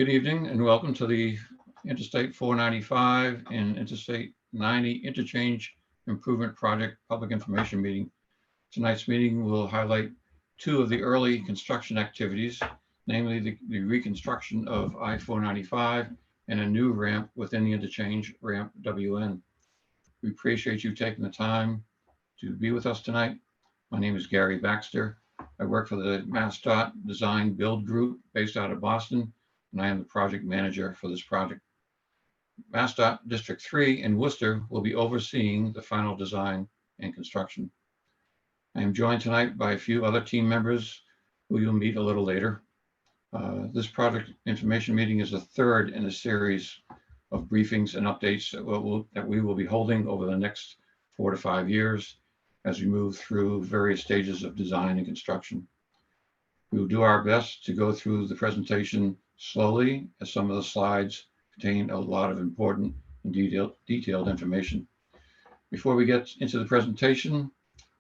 Good evening and welcome to the Interstate 495 and Interstate 90 Interchange Improvement Project Public Information Meeting. Tonight's meeting will highlight two of the early construction activities, namely the reconstruction of I-495 and a new ramp within the interchange, ramp WN. We appreciate you taking the time to be with us tonight. My name is Gary Baxter. I work for the MassDOT Design Build Group based out of Boston, and I am the project manager for this project. MassDOT District 3 in Worcester will be overseeing the final design and construction. I am joined tonight by a few other team members who you'll meet a little later. This project information meeting is the third in a series of briefings and updates that we will be holding over the next 4 to 5 years as we move through various stages of design and construction. We will do our best to go through the presentation slowly, as some of the slides contain a lot of important and detailed information. Before we get into the presentation,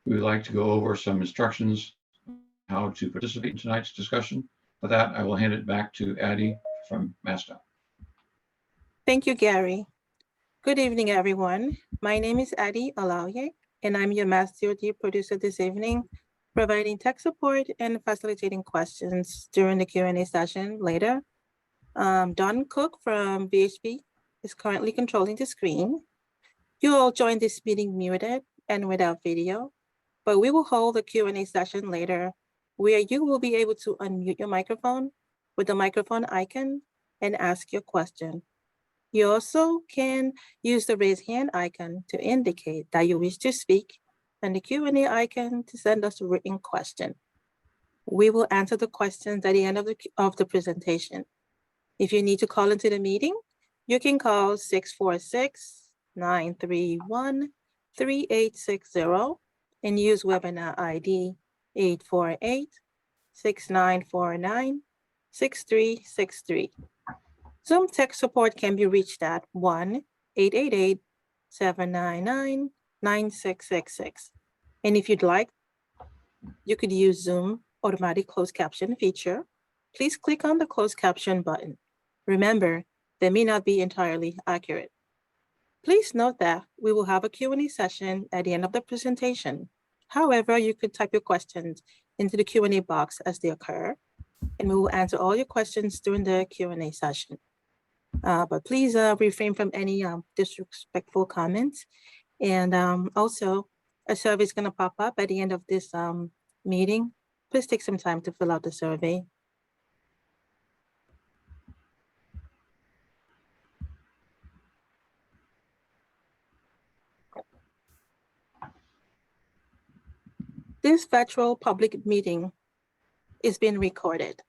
we would like to go over some instructions on how to participate in tonight's discussion. With that, I will hand it back to Addie from MassDOT. Thank you, Gary. Good evening, everyone. My name is Addie Alaoye, and I'm your MassDOT producer this evening, providing tech support and facilitating questions during the Q&A session later. Don Cook from VHB is currently controlling the screen. You all joined this meeting muted and without video, but we will hold a Q&A session later where you will be able to unmute your microphone with the microphone icon and ask your question. You also can use the raise hand icon to indicate that you wish to speak and the Q&A icon to send us a written question. We will answer the questions at the end of the presentation. If you need to call into the meeting, you can call 646-931-3860 and use webinar ID 848-6949-6363. Zoom tech support can be reached at 1-888-799-9666. And if you'd like, you could use Zoom automatic closed caption feature. Please click on the closed caption button. Remember, they may not be entirely accurate. Please note that we will have a Q&A session at the end of the presentation. However, you could type your questions into the Q&A box as they occur, and we will answer all your questions during the Q&A session. But please refrain from any disrespectful comments. And also, a survey is going to pop up at the end of this meeting. Please take some time to fill out the survey. This virtual public meeting is being recorded.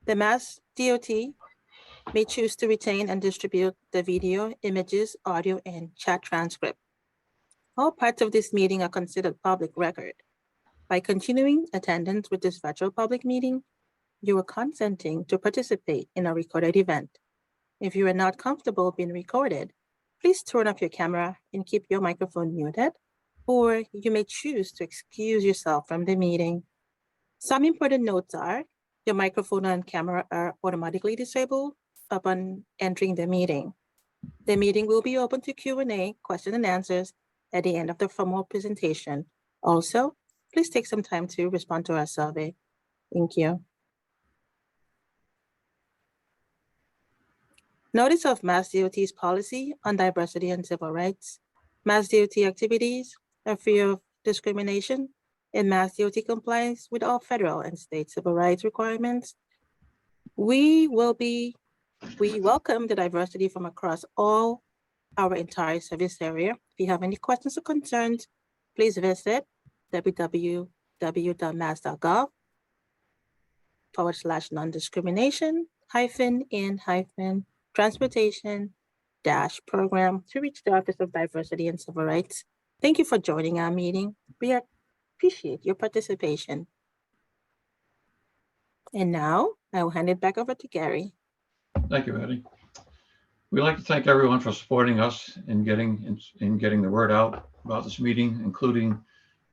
The MassDOT may choose to retain and distribute the video, images, audio, and chat transcript. All parts of this meeting are considered public record. By continuing attendance with this virtual public meeting, you are consenting to participate in a recorded event. If you are not comfortable being recorded, please turn off your camera and keep your microphone muted, or you may choose to excuse yourself from the meeting. Some important notes are your microphone and camera are automatically disabled upon entering the meeting. The meeting will be open to Q&A, question and answers at the end of the formal presentation. Also, please take some time to respond to our survey. Thank you. Notice of MassDOT's policy on diversity and civil rights. MassDOT activities are free of discrimination, and MassDOT complies with all federal and state civil rights requirements. We welcome the diversity from across all our entire service area. If you have any questions or concerns, please visit www.mass.gov/non-discrimination-transportation-program to reach the Office of Diversity and Civil Rights. Thank you for joining our meeting. We appreciate your participation. And now I will hand it back over to Gary. Thank you, Addie. We'd like to thank everyone for supporting us in getting the word out about this meeting, including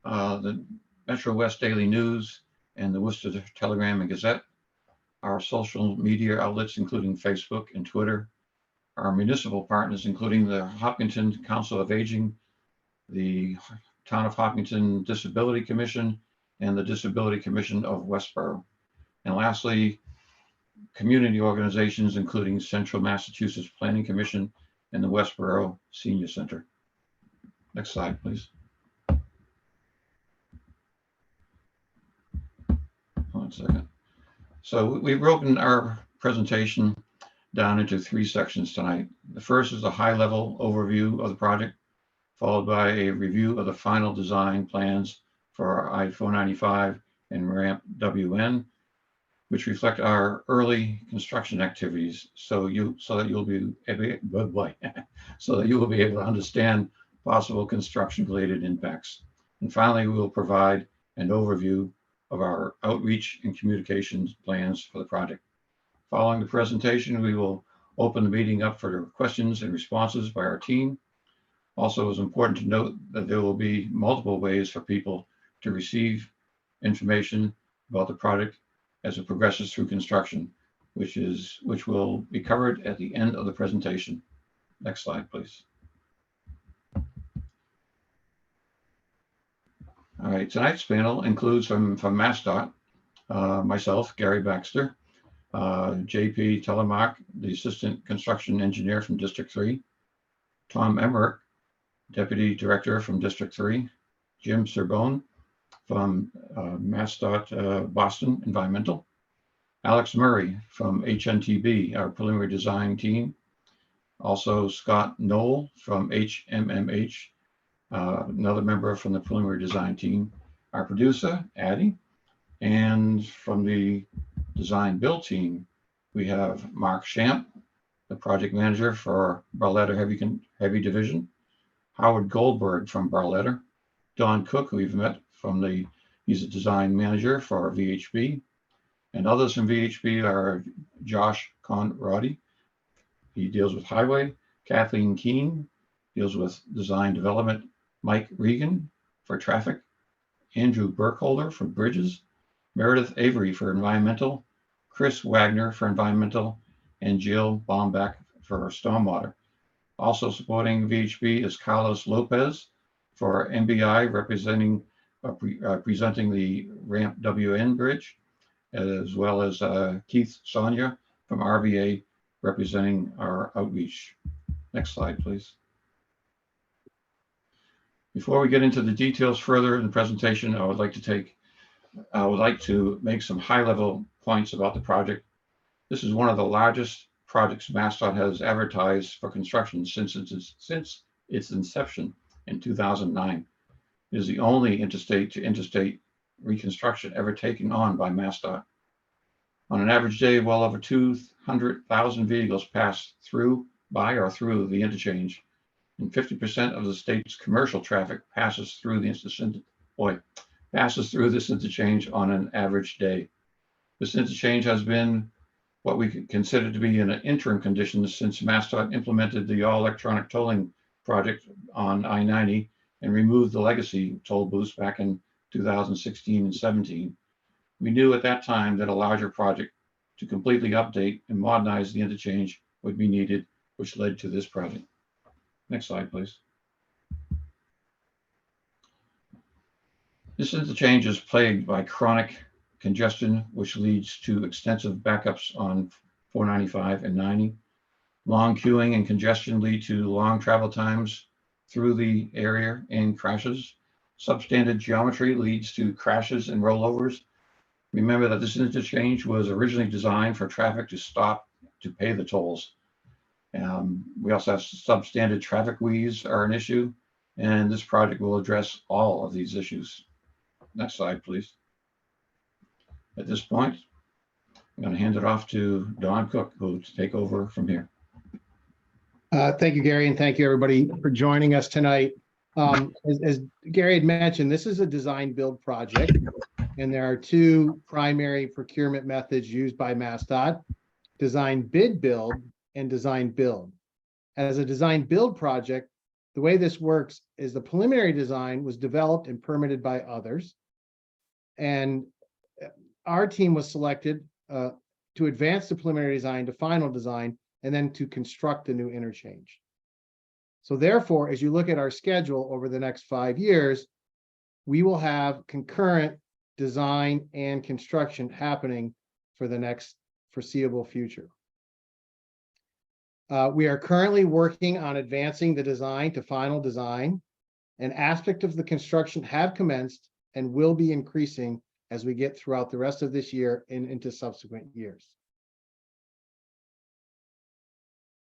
the Metro West Daily News and the Worcester Telegram and Gazette. our social media outlets, including Facebook and Twitter, our municipal partners, including the Hopkinton Council of Aging, the Town of Hopkinton Disability Commission, and the Disability Commission of Westboro. And lastly, community organizations, including Central Massachusetts Planning Commission and the Westboro Senior Center. Next slide, please. One second. So we've broken our presentation down into 3 sections tonight. The first is a high-level overview of the project, followed by a review of the final design plans for I-495 and ramp WN, which reflect our early construction activities, so that you will be able to understand possible construction-related impacts. And finally, we will provide an overview of our outreach and communications plans for the project. Following the presentation, we will open the meeting up for questions and responses by our team. Also, it's important to note that there will be multiple ways for people to receive information about the project as it progresses through construction, which will be covered at the end of the presentation. Next slide, please. All right, tonight's panel includes from MassDOT, myself, Gary Baxter, JP Telemark, the Assistant Construction Engineer from District 3, Tom Emmerich, Deputy Director from District 3, Jim Serbone from MassDOT Boston Environmental, Alex Murray from HNTB, our preliminary design team, also Scott Knoll from HMMH, another member from the preliminary design team, our producer, Addie, and from the design build team, we have Mark Shamp, the project manager for Barletta Heavy Division, Howard Goldberg from Barletta, Don Cook, who we've met he's a design manager for VHB, and others from VHB are Josh Conradi, he deals with highway, Kathleen Keene deals with design development, Mike Regan for traffic, Andrew Burkholder for bridges, Meredith Avery for environmental, Chris Wagner for environmental, and Jill Baumbeck for stormwater. Also supporting VHB is Carlos Lopez for MBI, presenting the ramp WN bridge, as well as Keith Sonia from RVA representing our outreach. Next slide, please. Before we get into the details further in the presentation, I would like to make some high-level points about the project. This is one of the largest projects MassDOT has advertised for construction since its inception in 2009. It is the only interstate-to-interstate reconstruction ever taken on by MassDOT. On an average day, well over 200,000 vehicles pass through the interchange, and 50% of the state's commercial traffic passes through this interchange on an average day. This interchange has been what we could consider to be in an interim condition since MassDOT implemented the all-electronic tolling project on I-90 and removed the legacy toll booths back in 2016 and 17. We knew at that time that a larger project to completely update and modernize the interchange would be needed, which led to this project. Next slide, please. This interchange is plagued by chronic congestion, which leads to extensive backups on 495 and 90. Long queuing and congestion lead to long travel times through the area and crashes. Substandard geometry leads to crashes and rollovers. Remember that this interchange was originally designed for traffic to stop to pay the tolls. We also have substandard traffic weaves are an issue, and this project will address all of these issues. Next slide, please. At this point, I'm going to hand it off to Don Cook, who will take over from here. Thank you, Gary, and thank you, everybody, for joining us tonight. As Gary had mentioned, this is a design build project, and there are 2 primary procurement methods used by MassDOT: design bid build and design build. As a design build project, the way this works is the preliminary design was developed and permitted by others, and our team was selected to advance the preliminary design to final design, and then to construct the new interchange. So therefore, as you look at our schedule over the next 5 years, we will have concurrent design and construction happening for the next foreseeable future. We are currently working on advancing the design to final design. An aspect of the construction have commenced and will be increasing as we get throughout the rest of this year and into subsequent years.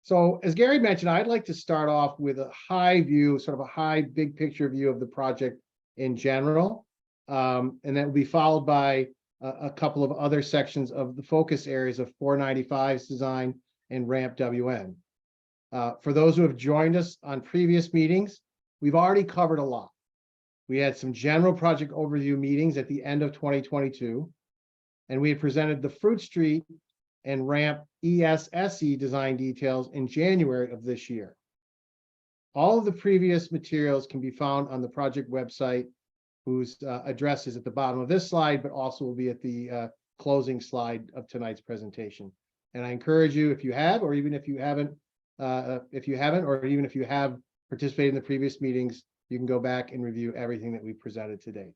So as Gary mentioned, I'd like to start off with a high view, sort of a high big picture view of the project in general. And that will be followed by a couple of other sections of the focus areas of 495's design and ramp WN. For those who have joined us on previous meetings, we've already covered a lot. We had some general project overview meetings at the end of 2022, and we had presented the Fruit Street and ramp ESSE design details in January of this year. All of the previous materials can be found on the project website, whose address is at the bottom of this slide, but also will be at the closing slide of tonight's presentation. And I encourage you, if you have, or even if you haven't, or even if you have participated in the previous meetings, you can go back and review everything that we presented today.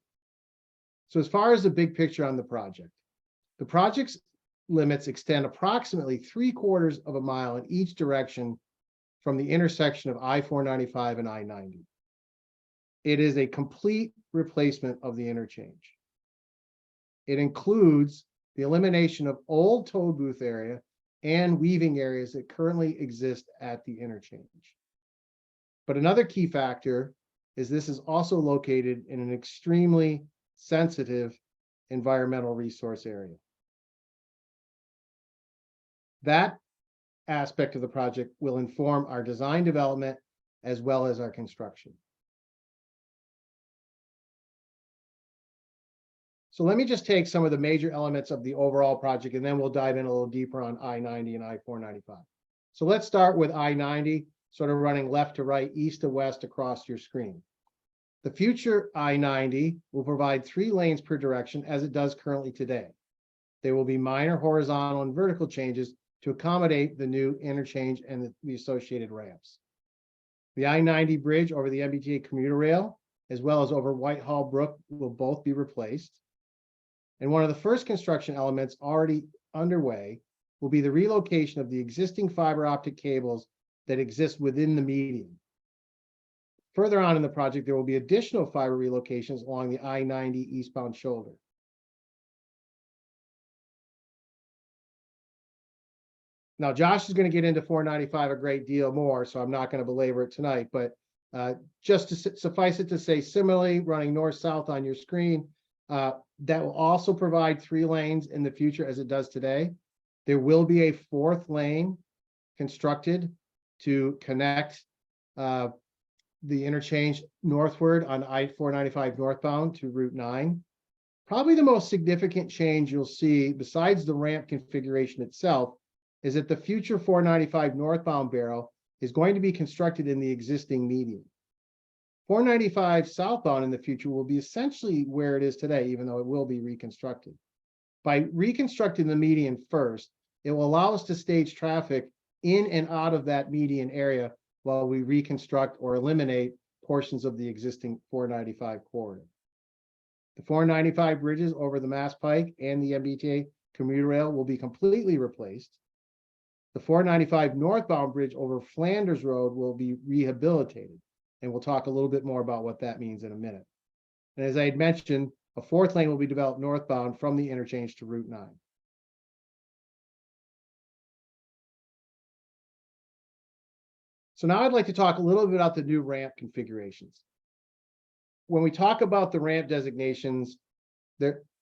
So as far as the big picture on the project's limits extend approximately 3/4 of a mile in each direction from the intersection of I-495 and I-90. It is a complete replacement of the interchange. It includes the elimination of old toll booth area and weaving areas that currently exist at the interchange. But another key factor is this is also located in an extremely sensitive environmental resource area. That aspect of the project will inform our design development as well as our construction. So let me just take some of the major elements of the overall project, and then we'll dive in a little deeper on I-90 and I-495. So let's start with I-90, sort of running left to right, east to west across your screen. The future I-90 will provide 3 lanes per direction, as it does currently today. There will be minor horizontal and vertical changes to accommodate the new interchange and the associated ramps. The I-90 bridge over the MBTA commuter rail, as well as over Whitehall Brook, will both be replaced. And one of the first construction elements already underway will be the relocation of the existing fiber optic cables that exist within the median. Further on in the project, there will be additional fiber relocations along the I-90 eastbound shoulder. Now, Josh is going to get into 495 a great deal more, so I'm not going to belabor it tonight, but just to suffice it to say, similarly, running north-south on your screen, that will also provide 3 lanes in the future as it does today. There will be a 4th lane constructed to connect the interchange northward on I-495 northbound to Route 9. Probably the most significant change you'll see, besides the ramp configuration itself, is that the future 495 northbound barrel is going to be constructed in the existing median. 495 southbound in the future will be essentially where it is today, even though it will be reconstructed. By reconstructing the median first, it will allow us to stage traffic in and out of that median area while we reconstruct or eliminate portions of the existing 495 corridor. The 495 bridges over the Mass Pike and the MBTA commuter rail will be completely replaced. The 495 northbound bridge over Flanders Road will be rehabilitated, and we'll talk a little bit more about what that means in a minute. And as I had mentioned, a 4th lane will be developed northbound from the interchange to Route 9. So now I'd like to talk a little bit about the new ramp configurations. When we talk about the ramp designations,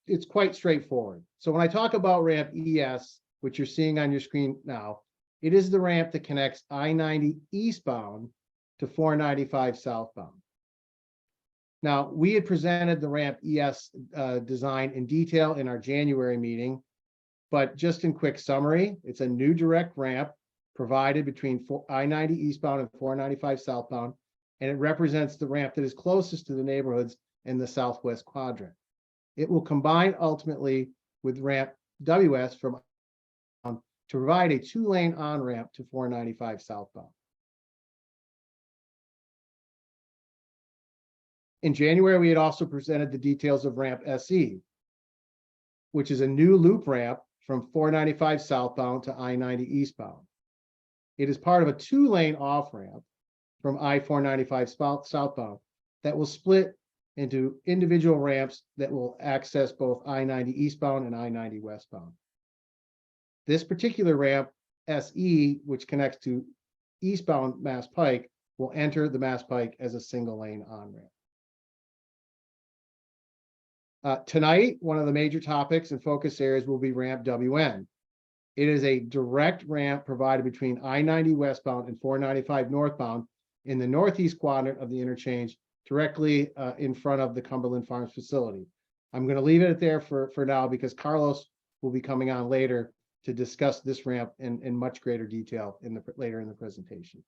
it's quite straightforward. So when I talk about ramp ES, which you're seeing on your screen now, it is the ramp that connects I-90 eastbound to 495 southbound. Now, we had presented the ramp ES design in detail in our January meeting, but just in quick summary, it's a new direct ramp provided between I-90 eastbound and 495 southbound, and it represents the ramp that is closest to the neighborhoods in the southwest quadrant. It will combine ultimately with ramp WS from to provide a 2-lane on-ramp to 495 southbound. In January, we had also presented the details of ramp SE, which is a new loop ramp from 495 southbound to I-90 eastbound. It is part of a 2-lane off-ramp from I-495 southbound that will split into individual ramps that will access both I-90 eastbound and I-90 westbound. This particular ramp, SE, which connects to eastbound Mass Pike, will enter the Mass Pike as a single-lane on-ramp. Tonight, one of the major topics and focus areas will be ramp WN. It is a direct ramp provided between I-90 westbound and 495 northbound in the northeast quadrant of the interchange, directly in front of the Cumberland Farms facility. I'm going to leave it there for now because will be coming on later to discuss this ramp in much greater detail later in the presentation.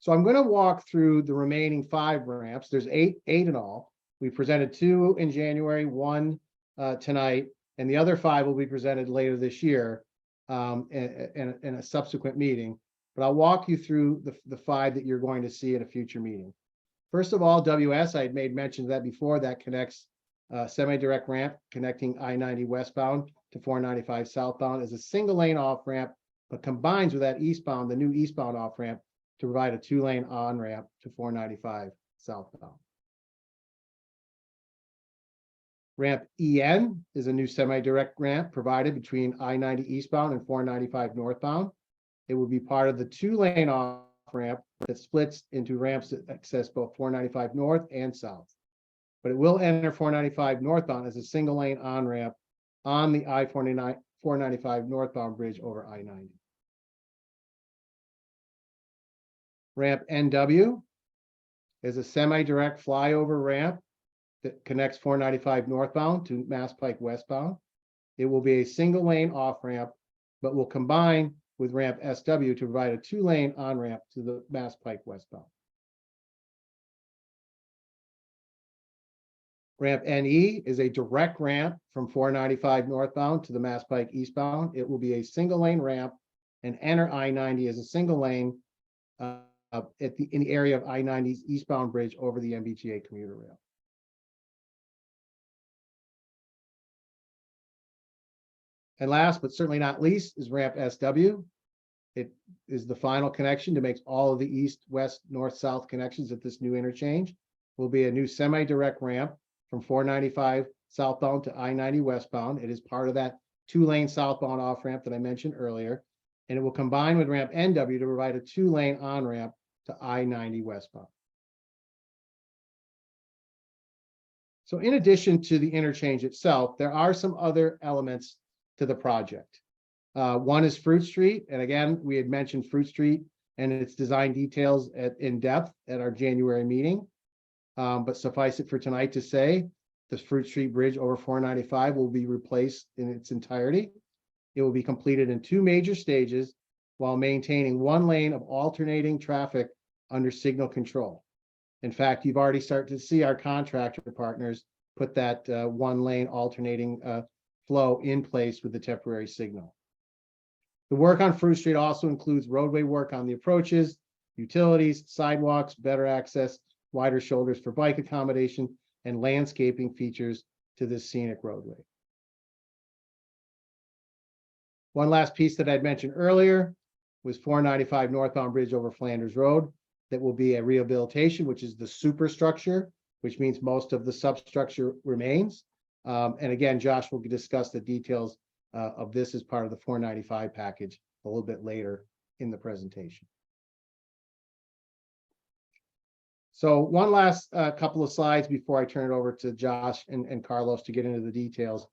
So I'm going to walk through the remaining 5 ramps. There's eight in all. We presented 2 in January, 1 tonight, and the other 5 will be presented later this year in a subsequent meeting. But I'll walk you through the 5 that you're going to see at a future meeting. First of all, WS, I had made mention of that before, that connects semi-direct ramp connecting I-90 westbound to 495 southbound as a single lane off ramp, but combines with that eastbound, the new eastbound off ramp, to provide a 2-lane on ramp to 495 southbound. Ramp EN is a new semi-direct ramp provided between I-90 eastbound and 495 northbound. It will be part of the 2-lane off ramp that splits into ramps that access both 495 north and south. But it will enter 495 northbound as a single lane on ramp on the I-495 northbound bridge over I-90. Ramp NW is a semi-direct flyover ramp that connects 495 northbound to Mass Pike westbound. It will be a single lane off ramp, but will combine with ramp SW to provide a 2-lane on ramp to the Mass Pike westbound. Ramp NE is a direct ramp from 495 northbound to the Mass Pike eastbound. It will be a single lane ramp and enter I-90 as a single lane in the area of I-90's eastbound bridge over the MBTA commuter rail. And last, but certainly not least, is ramp SW. It is the final connection to make all of the east, west, north, south connections at this new interchange. Will be a new semi-direct ramp from 495 southbound to I-90 westbound. It is part of that 2-lane southbound off ramp that I mentioned earlier. And it will combine with ramp NW to provide a 2-lane on ramp to I-90 westbound. So in addition to the interchange itself, there are some other elements to the project. One is Fruit Street. And again, we had mentioned Fruit Street and its design details in depth at our January meeting. But suffice it for tonight to say, the Fruit Street Bridge over 495 will be replaced in its entirety. It will be completed in 2 major stages while maintaining 1 lane of alternating traffic under signal control. In fact, you've already started to see our contractor partners put that 1 lane alternating flow in place with the temporary signal. The work on Fruit Street also includes roadway work on the approaches, utilities, sidewalks, better access, wider shoulders for bike accommodation, and landscaping features to this scenic roadway. One last piece that I'd mentioned earlier was 495 northbound bridge over Flanders Road. That will be a rehabilitation, which is the superstructure, which means most of the substructure remains. And again, Josh will discuss the details of this as part of the 495 package a little bit later in the presentation. So one last couple of slides before I turn it over to Josh and Carlos to get into the details.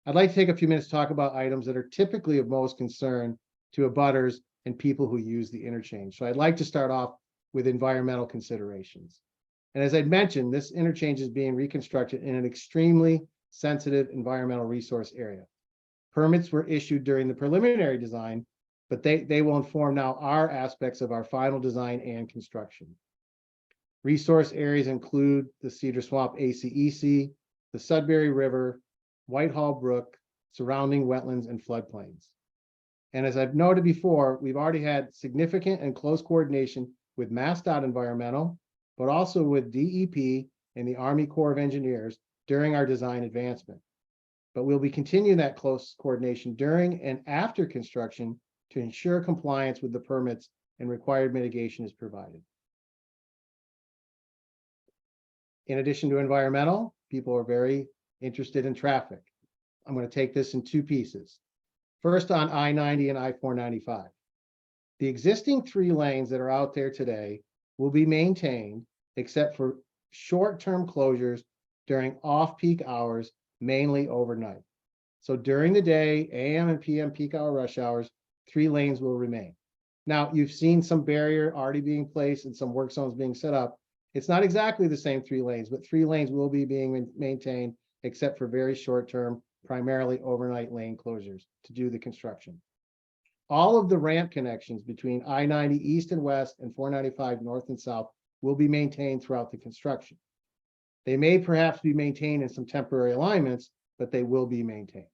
I'd like to take a few minutes to talk about items that are typically of most concern to abutters and people who use the interchange. So I'd like to start off with environmental considerations. And as I'd mentioned, this interchange is being reconstructed in an extremely sensitive environmental resource area. Permits were issued during the preliminary design, but they will inform now our aspects of our final design and construction. Resource areas include the Cedar Swamp ACEC, the Sudbury River, Whitehall Brook, surrounding wetlands and floodplains. And as I've noted before, we've already had significant and close coordination with MassDOT Environmental, but also with DEP and the Army Corps of Engineers during our design advancement. But we'll be continuing that close coordination during and after construction to ensure compliance with the permits and required mitigation is provided. In addition to environmental, people are very interested in traffic. I'm going to take this in two pieces. First, on I-90 and I-495. The existing 3 lanes that are out there today will be maintained except for short-term closures during off-peak hours, mainly overnight. So during the day, AM and PM peak hour rush hours, 3 lanes will remain. Now, you've seen some barrier already being placed and some work zones being set up. It's not exactly the same 3 lanes, but 3 lanes will be being maintained except for very short-term, primarily overnight lane closures to do the construction. All of the ramp connections between I-90 east and west and 495 north and south will be maintained throughout the construction. They may perhaps be maintained in some temporary alignments, but they will be maintained.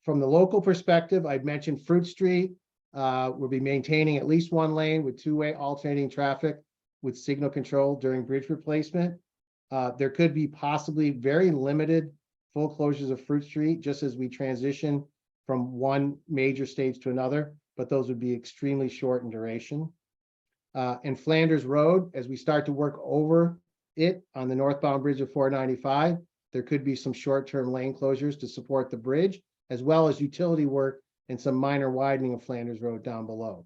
From the local perspective, I'd mentioned Fruit Street. We'll be maintaining at least 1 lane with 2-way alternating traffic with signal control during bridge replacement. There could be possibly very limited full closures of Fruit Street just as we transition from one major stage to another, but those would be extremely short in duration. And Flanders Road, as we start to work over it on the northbound bridge of 495, there could be some short-term lane closures to support the bridge, as well as utility work and some minor widening of Flanders Road down below.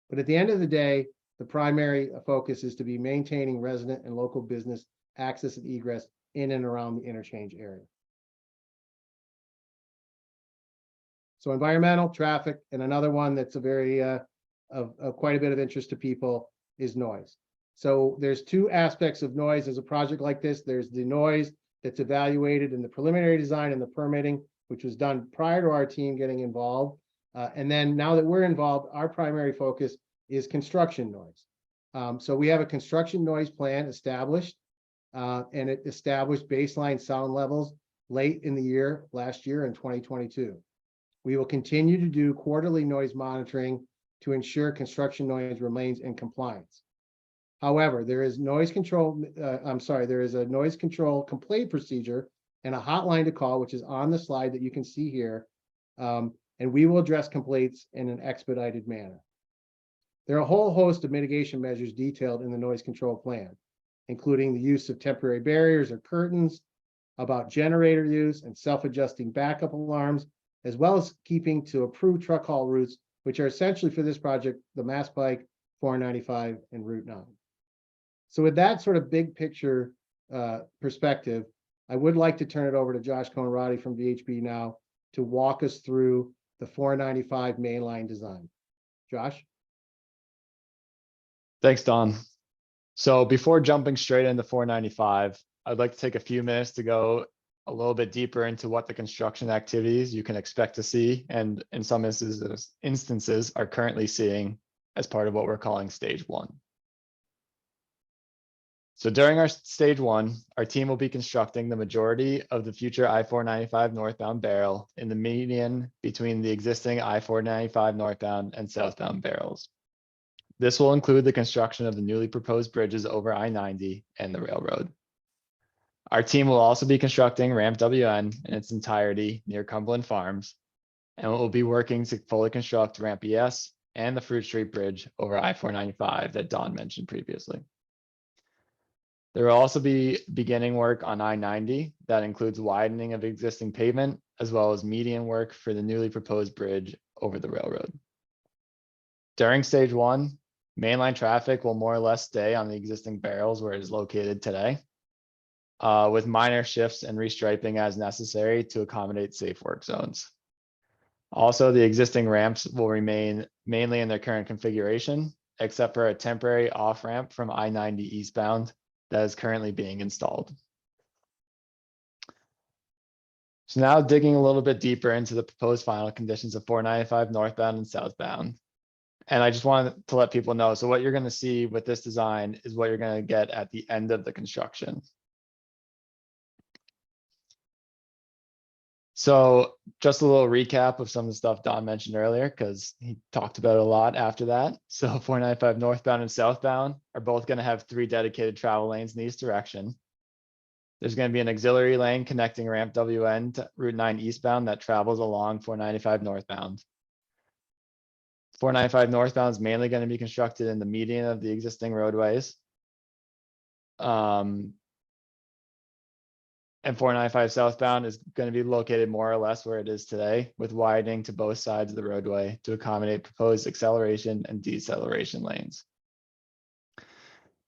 But at the end of the day, the primary focus is to be maintaining resident and local business access and egress in and around the interchange area. So environmental, traffic, and another one that's a very of quite a bit of interest to people is noise. So there's 2 aspects of noise as a project like this. There's the noise that's evaluated in the preliminary design and the permitting, which was done prior to our team getting involved. And then now that we're involved, our primary focus is construction noise. So we have a construction noise plan established, and it established baseline sound levels late in the year, last year in 2022. We will continue to do quarterly noise monitoring to ensure construction noise remains in compliance. However, there is noise control, there is a noise control complaint procedure and a hotline to call, which is on the slide that you can see here. And we will address complaints in an expedited manner. There are a whole host of mitigation measures detailed in the noise control plan, including the use of temporary barriers or curtains, about generator use and self-adjusting backup alarms, as well as keeping to approved truck haul routes, which are essentially for this project, the Mass Pike, 495, and Route 9. So with that sort of big picture perspective, I would like to turn it over to Josh Conradi from VHB now to walk us through the 495 mainline design. Josh? Thanks, Don. So before jumping straight into 495, I'd like to take a few minutes to go a little bit deeper into what the construction activities you can expect to see, and in some instances are currently seeing as part of what we're calling stage 1. So during our stage 1, our team will be constructing the majority of the future I-495 northbound barrel in the median between the existing I-495 northbound and southbound barrels. This will include the construction of the newly proposed bridges over I-90 and the railroad. Our team will also be constructing Ramp WN in its entirety near Cumberland Farms, and we'll be working to fully construct Ramp ES and the Fruit Street Bridge over I-495 that Don mentioned previously. There will also be beginning work on I-90 that includes widening of existing pavement, as well as median work for the newly proposed bridge over the railroad. During stage 1, mainline traffic will more or less stay on the existing barrels where it is located today, with minor shifts and restriping as necessary to accommodate safe work zones. Also, the existing ramps will remain mainly in their current configuration, except for a temporary off-ramp from I-90 eastbound that is currently being installed. So now digging a little bit deeper into the proposed final conditions of 495 northbound and southbound. And I just wanted to let people know, so what you're going to see with this design is what you're going to get at the end of the construction. So just a little recap of some of the stuff Don mentioned earlier, because he talked about it a lot after that. So 495 northbound and southbound are both going to have 3 dedicated travel lanes in each direction. There's going to be an auxiliary lane connecting ramp WN to Route 9 eastbound that travels along 495 northbound. 495 northbound is mainly going to be constructed in the median of the existing roadways. And 495 southbound is going to be located more or less where it is today, with widening to both sides of the roadway to accommodate proposed acceleration and deceleration lanes.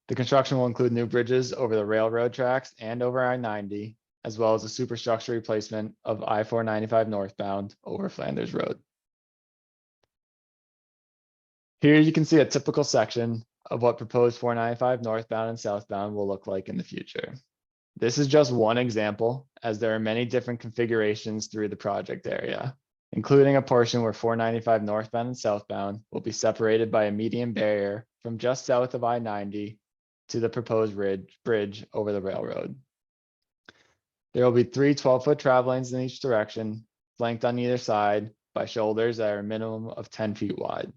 The construction will include new bridges over the railroad tracks and over I-90, as well as a superstructure replacement of I-495 northbound over Flanders Road. Here you can see a typical section of what proposed 495 northbound and southbound will look like in the future. This is just one example, as there are many different configurations through the project area, including a portion where 495 northbound and southbound will be separated by a median barrier from just south of I-90 to the proposed bridge over the railroad. There will be 3 12-foot travel lanes in each direction, flanked on either side by shoulders that are a minimum of 10 feet wide.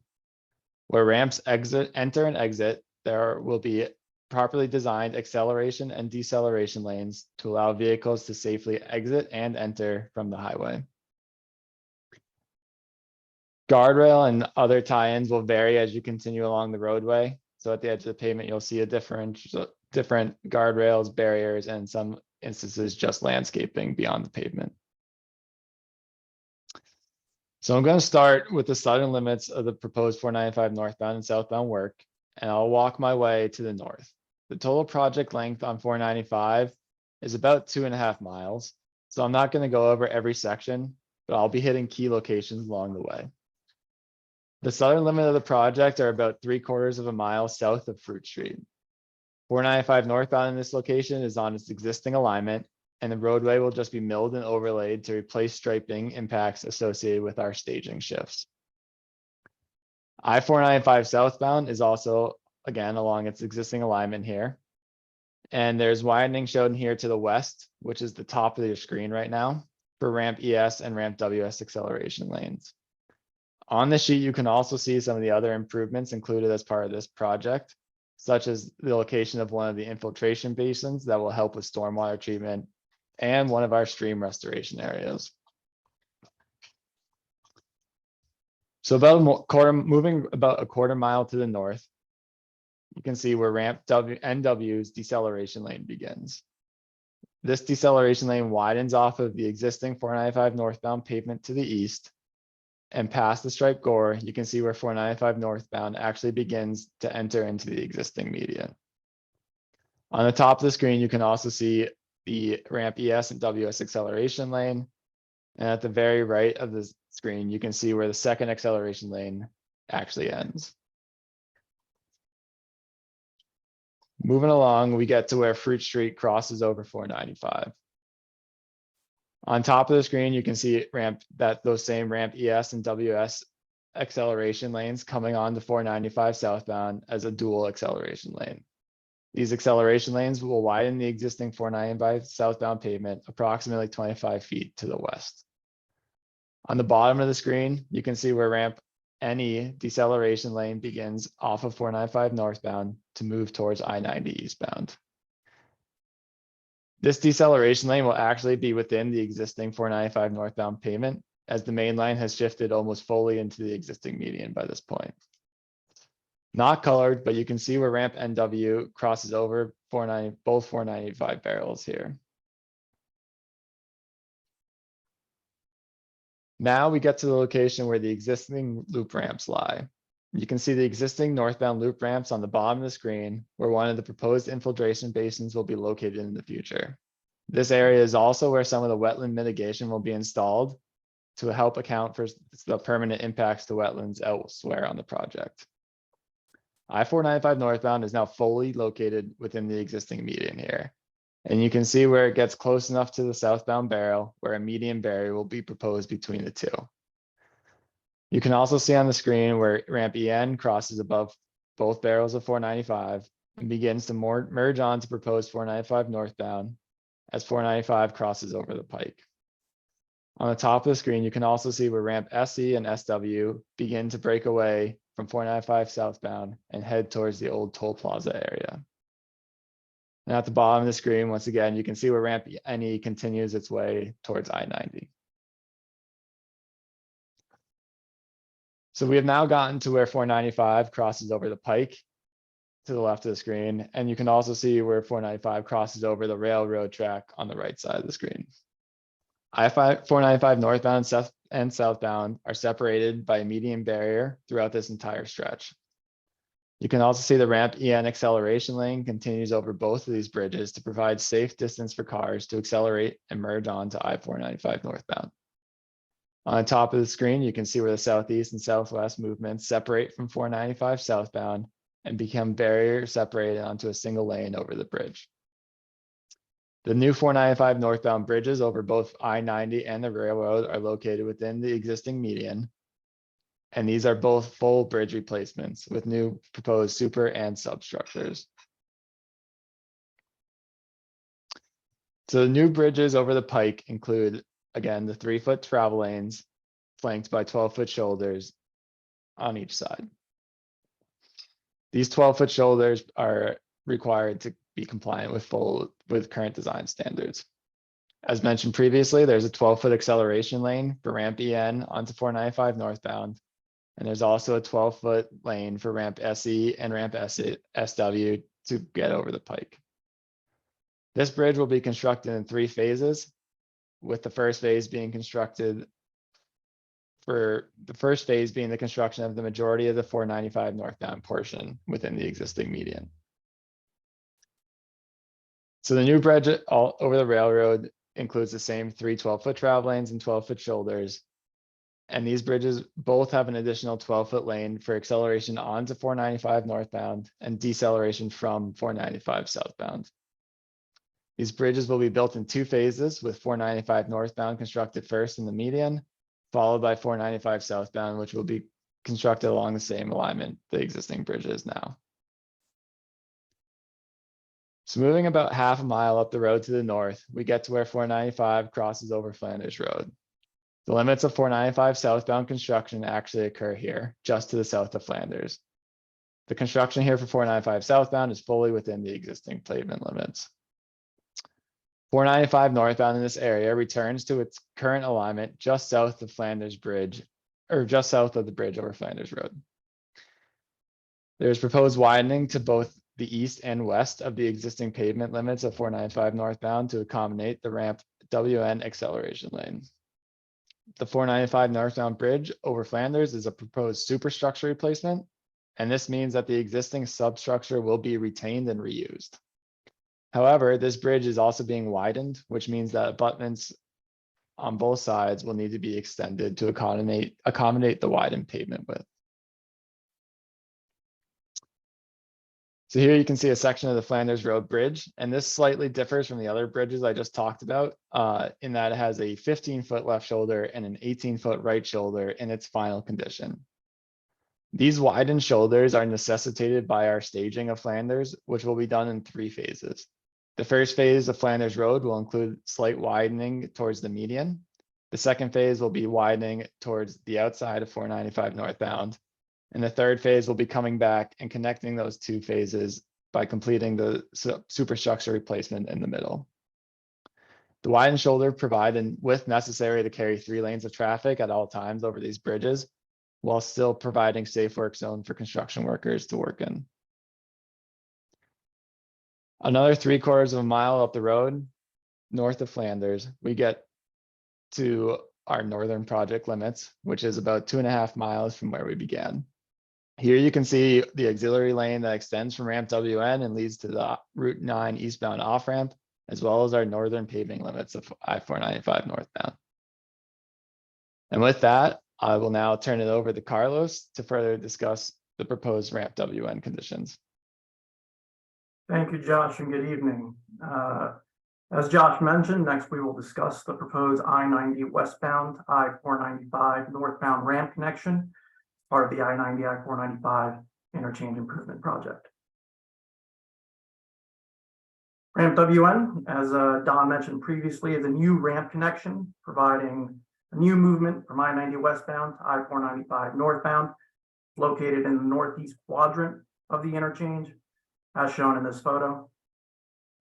Where ramps enter and exit, there will be properly designed acceleration and deceleration lanes to allow vehicles to safely exit and enter from the highway. Guardrail and other tie-ins will vary as you continue along the roadway. So at the edge of the pavement, you'll see a different guardrails, barriers, and in some instances, just landscaping beyond the pavement. So I'm going to start with the southern limits of the proposed 495 northbound and southbound work, and I'll walk my way to the north. The total project length on 495 is about 2.5 miles. So I'm not going to go over every section, but I'll be hitting key locations along the way. The southern limit of the project are about 3/4 of a mile south of Fruit Street. 495 northbound in this location is on its existing alignment, and the roadway will just be milled and overlaid to replace striping impacts associated with our staging shifts. I-495 southbound is also, again, along its existing alignment here. And there's widening shown here to the west, which is the top of your screen right now, for ramp ES and ramp WS acceleration lanes. On the sheet, you can also see some of the other improvements included as part of this project, such as the location of one of the infiltration basins that will help with stormwater treatment and one of our stream restoration areas. So moving about a 1/4 mile to the north, you can see where ramp NW's deceleration lane begins. This deceleration lane widens off of the existing 495 northbound pavement to the east, and past the striped gore, you can see where 495 northbound actually begins to enter into the existing median. On the top of the screen, you can also see the ramp ES and WS acceleration lane. And at the very right of the screen, you can see where the second acceleration lane actually ends. Moving along, we get to where Fruit Street crosses over 495. On top of the screen, you can see those same ramp ES and WS acceleration lanes coming on to 495 southbound as a dual acceleration lane. These acceleration lanes will widen the existing 495 southbound pavement approximately 25 feet to the west. On the bottom of the screen, you can see where ramp NE deceleration lane begins off of 495 northbound to move towards I-90 eastbound. This deceleration lane will actually be within the existing 495 northbound pavement, as the main line has shifted almost fully into the existing median by this point. Not colored, but you can see where ramp NW crosses over both 495 barrels here. Now we get to the location where the existing loop ramps lie. You can see the existing northbound loop ramps on the bottom of the screen, where one of the proposed infiltration basins will be located in the future. This area is also where some of the wetland mitigation will be installed to help account for the permanent impacts to wetlands elsewhere on the project. I-495 northbound is now fully located within the existing median here. And you can see where it gets close enough to the southbound barrel where a median barrier will be proposed between the two. You can also see on the screen where ramp EN crosses above both barrels of 495 and begins to merge on to proposed 495 northbound as 495 crosses over the pike. On the top of the screen, you can also see where ramp SE and SW begin to break away from 495 southbound and head towards the old toll plaza area. And at the bottom of the screen, once again, you can see where ramp NE continues its way towards I-90. So we have now gotten to where 495 crosses over the pike to the left of the screen. And you can also see where 495 crosses over the railroad track on the right side of the screen. I-495 northbound and southbound are separated by a median barrier throughout this entire stretch. You can also see the ramp EN acceleration lane continues over both of these bridges to provide safe distance for cars to accelerate and merge onto I-495 northbound. On the top of the screen, you can see where the southeast and southwest movements separate from 495 southbound and become barrier separated onto a single lane over the bridge. The new 495 northbound bridges over both I-90 and the railroad are located within the existing median. And these are both full bridge replacements with new proposed super and substructures. So the new bridges over the pike include, again, the 3-foot travel lanes flanked by 12-foot shoulders on each side. These 12-foot shoulders are required to be compliant with current design standards. As mentioned previously, there's a 12-foot acceleration lane for ramp EN onto 495 northbound. And there's also a 12-foot lane for ramp SE and ramp SW to get over the pike. This bridge will be constructed in 3 phases, with the first phase being constructed the construction of the majority of the 495 northbound portion within the existing median. So the new bridge all over the railroad includes the same 3 12-foot travel lanes and 12-foot shoulders. And these bridges both have an additional 12-foot lane for acceleration onto 495 northbound and deceleration from 495 southbound. These bridges will be built in 2 phases, with 495 northbound constructed first in the median, followed by 495 southbound, which will be constructed along the same alignment the existing bridge is now. So moving about half a mile up the road to the north, we get to where 495 crosses over Flanders Road. The limits of 495 southbound construction actually occur here, just to the south of Flanders. The construction here for 495 southbound is fully within the existing pavement limits. 495 northbound in this area returns to its current alignment just south of Flanders Bridge, or just south of the bridge over Flanders Road. There's proposed widening to both the east and west of the existing pavement limits of 495 northbound to accommodate the ramp WN acceleration lane. The 495 northbound bridge over Flanders is a proposed superstructure replacement, and this means that the existing substructure will be retained and reused. However, this bridge is also being widened, which means that abutments on both sides will need to be extended to accommodate the widened pavement width. So here you can see a section of the Flanders Road Bridge, and this slightly differs from the other bridges I just talked about in that it has a 15-foot left shoulder and an 18-foot right shoulder in its final condition. These widened shoulders are necessitated by our staging of Flanders, which will be done in 3 phases. The first phase of Flanders Road will include slight widening towards the median. The second phase will be widening towards the outside of 495 northbound. And the third phase will be coming back and connecting those 2 phases by completing the superstructure replacement in the middle. The widened shoulder provide a width necessary to carry 3 lanes of traffic at all times over these bridges, while still providing safe work zone for construction workers to work in. Another 3/4 of a mile up the road, north of Flanders, we get to our northern project limits, which is about 2.5 miles from where we began. Here you can see the auxiliary lane that extends from ramp WN and leads to the Route 9 eastbound off ramp, as well as our northern paving limits of I-495 northbound. And with that, I will now turn it over to Carlos to further discuss the proposed ramp WN conditions. Thank you, Josh, and good evening. As Josh mentioned, next we will discuss the proposed I-90 westbound, I-495 northbound ramp connection, part of the I-90, I-495 interchange improvement project. Ramp WN, as Don mentioned previously, is a new ramp connection providing A new movement from I-90 westbound to I-495 northbound, located in the northeast quadrant of the interchange, as shown in this photo.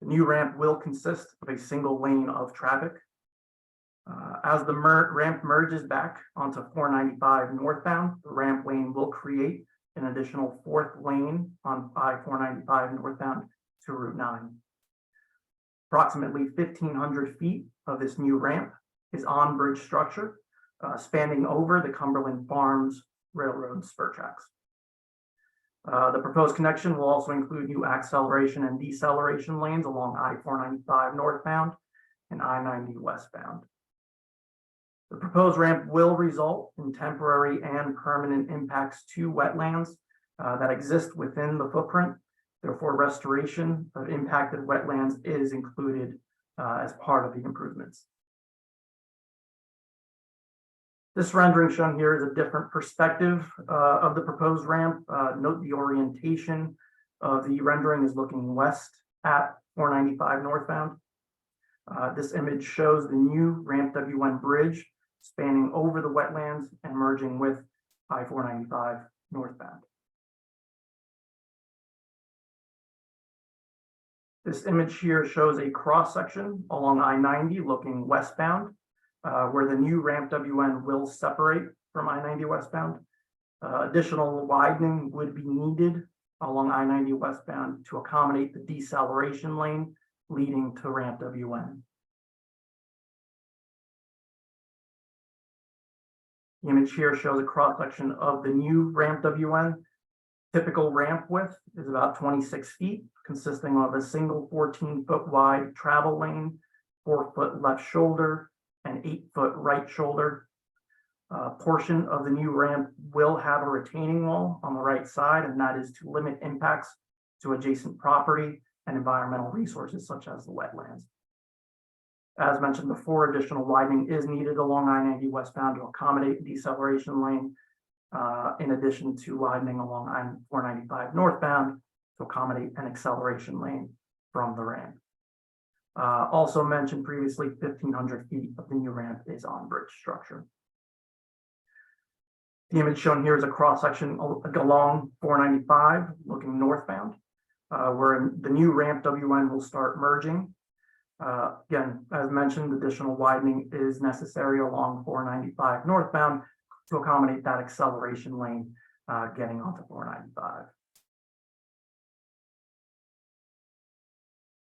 The new ramp will consist of a single lane of traffic. As the ramp merges back onto 495 northbound, the ramp lane will create an additional fourth lane on I-495 northbound to Route 9. Approximately 1,500 feet of this new ramp is on-bridge structure, spanning over the Cumberland Farms Railroad spur tracks. The proposed connection will also include new acceleration and deceleration lanes along I-495 northbound and I-90 westbound. The proposed ramp will result in temporary and permanent impacts to wetlands that exist within the footprint. Therefore, restoration of impacted wetlands is included as part of the improvements. This rendering shown here is a different perspective of the proposed ramp. Note the orientation of the rendering is looking west at 495 northbound. This image shows the new ramp WN bridge spanning over the wetlands and merging with I-495 northbound. This image here shows a cross section along I-90 looking westbound, where the new ramp WN will separate from I-90 westbound. Additional widening would be needed along I-90 westbound to accommodate the deceleration lane leading to ramp WN. The image here shows a cross section of the new ramp WN. Typical ramp width is about 26 feet, consisting of a single 14-foot wide travel lane, 4-foot left shoulder, and 8-foot right shoulder. A portion of the new ramp will have a retaining wall on the right side, and that is to limit impacts to adjacent property and environmental resources such as the wetlands. As mentioned before, additional widening is needed along I-90 westbound to accommodate the deceleration lane, in addition to widening along I-495 northbound to accommodate an acceleration lane from the ramp. Also mentioned previously, 1,500 feet of the new ramp is on bridge structure. The image shown here is a cross section along 495 looking northbound, where the new ramp WN will start merging. Again, as mentioned, additional widening is necessary along 495 northbound to accommodate that acceleration lane getting onto 495.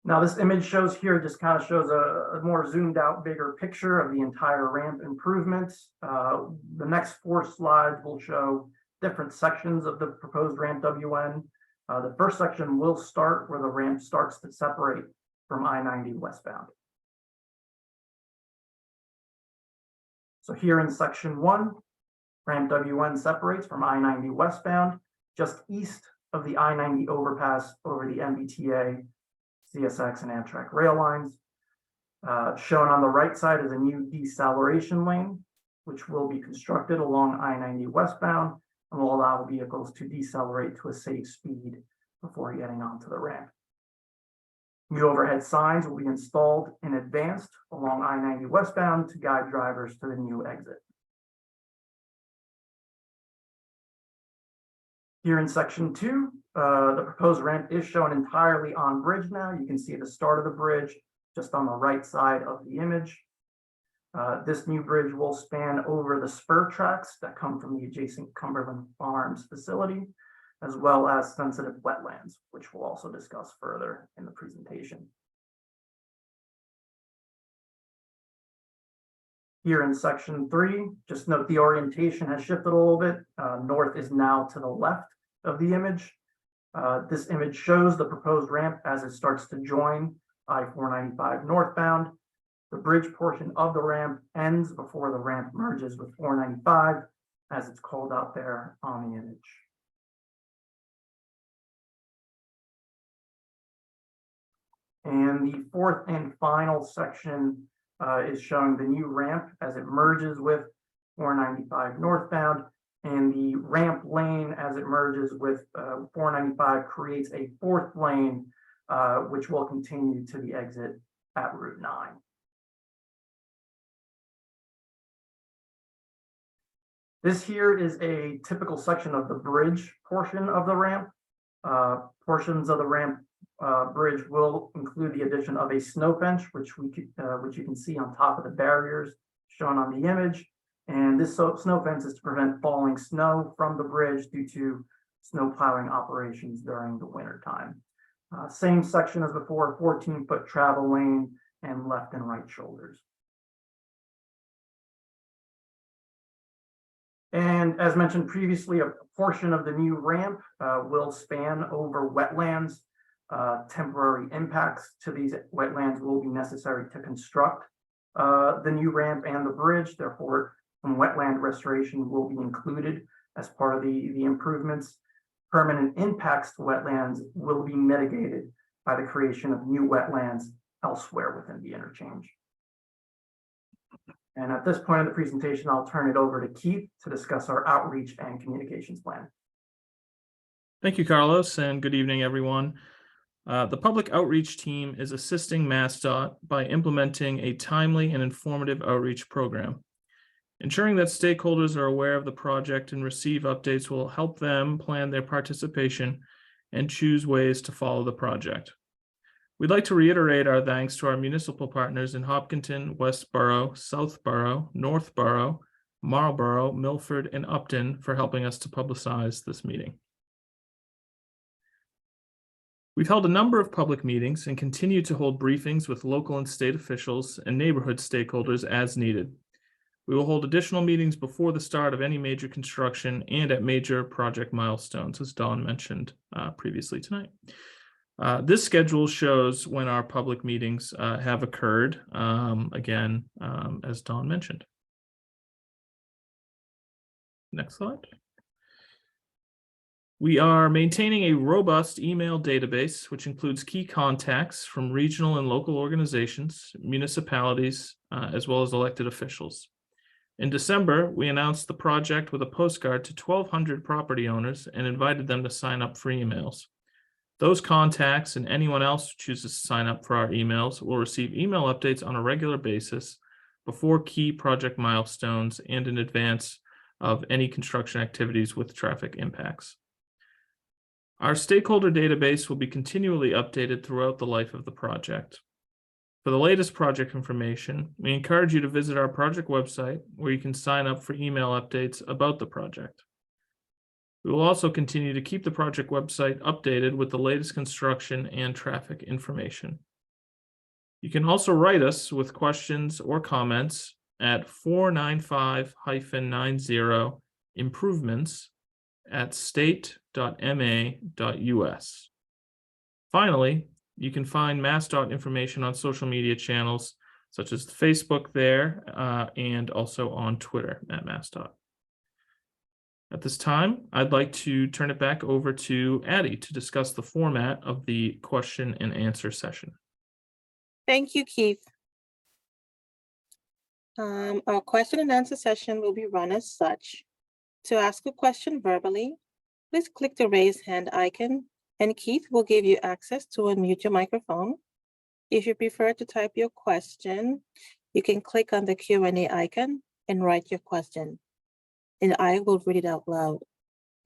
Now, this image shows here just kind of shows a more zoomed out, bigger picture of the entire ramp improvements. The next 4 slides will show different sections of the proposed ramp WN. The first section will start where the ramp starts to separate from I-90 westbound. So here in section 1, ramp WN separates from I-90 westbound, just east of the I-90 overpass over the MBTA, CSX, and Amtrak rail lines. Shown on the right side is a new deceleration lane, which will be constructed along I-90 westbound and will allow vehicles to decelerate to a safe speed before getting onto the ramp. New overhead signs will be installed in advance along I-90 westbound to guide drivers to the new exit. Here in section 2, the proposed ramp is shown entirely on bridge now. You can see the start of the bridge just on the right side of the image. This new bridge will span over the spur tracks that come from the adjacent Cumberland Farms facility, as well as sensitive wetlands, which we'll also discuss further in the presentation. Here in section 3, just note the orientation has shifted a little bit. North is now to the left of the image. This image shows the proposed ramp as it starts to join I-495 northbound. The bridge portion of the ramp ends before the ramp merges with 495, as it's called out there on the image. And the fourth and final section is showing the new ramp as it merges with 495 northbound, and the ramp lane as it merges with 495 creates a fourth lane, which will continue to the exit at Route 9. This here is a typical section of the bridge portion of the ramp. Portions of the ramp bridge will include the addition of a snow bench, which you can see on top of the barriers shown on the image. And this snow fence is to prevent falling snow from the bridge due to snow plowing operations during the winter time. Same section as before, 14-foot travel lane and left and right shoulders. And as mentioned previously, a portion of the new ramp will span over wetlands. Temporary impacts to these wetlands will be necessary to construct the new ramp and the bridge. Therefore, some wetland restoration will be included as part of the improvements. Permanent impacts to wetlands will be mitigated by the creation of new wetlands elsewhere within the interchange. And at this point in the presentation, I'll turn it over to Keith to discuss our outreach and communications plan. Thank you, Carlos, and good evening, everyone. The public outreach team is assisting MassDOT by implementing a timely and informative outreach program. Ensuring that stakeholders are aware of the project and receive updates will help them plan their participation and choose ways to follow the project. We'd like to reiterate our thanks to our municipal partners in Hopkinton, Westboro, Southboro, Northboro, Marlboro, Milford, and Upton for helping us to publicize this meeting. We've held a number of public meetings and continue to hold briefings with local and state officials and neighborhood stakeholders as needed. We will hold additional meetings before the start of any major construction and at major project milestones, as Dawn mentioned previously tonight. This schedule shows when our public meetings have occurred, again, as Dawn mentioned. Next slide. We are maintaining a robust email database, which includes key contacts from regional and local organizations, municipalities, as well as elected officials. In December, we announced the project with a postcard to 1,200 property owners and invited them to sign up for emails. Those contacts and anyone else who chooses to sign up for our emails will receive email updates on a regular basis before key project milestones and in advance of any construction activities with traffic impacts. Our stakeholder database will be continually updated throughout the life of the project. For the latest project information, we encourage you to visit our project website where you can sign up for email updates about the project. We will also continue to keep the project website updated with the latest construction and traffic information. You can also write us with questions or comments at 495-90 improvements@state.ma.us. Finally, you can find MassDOT information on social media channels such as Facebook there and also on Twitter at MassDOT. At this time, I'd like to turn it back over to Addie to discuss the format of the question and answer session. Thank you, Keith. Our question and answer session will be run as such. To ask a question verbally, please click the raise hand icon and Keith will give you access to unmute your microphone. If you prefer to type your question, you can click on the Q&A icon and write your question, and I will read it out loud.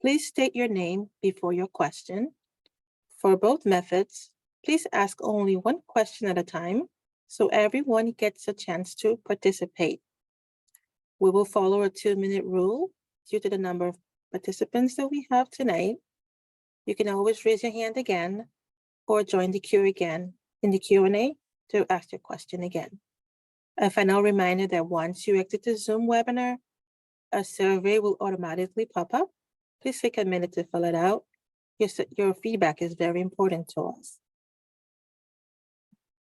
Please state your name before your question. For both methods, please ask only one question at a time so everyone gets a chance to participate. We will follow a 2-minute rule due to the number of participants that we have tonight. You can always raise your hand again or join the queue again in the Q&A to ask your question again. A final reminder that once you exit the Zoom webinar, a survey will automatically pop up. Please take a minute to fill it out. Your feedback is very important to us.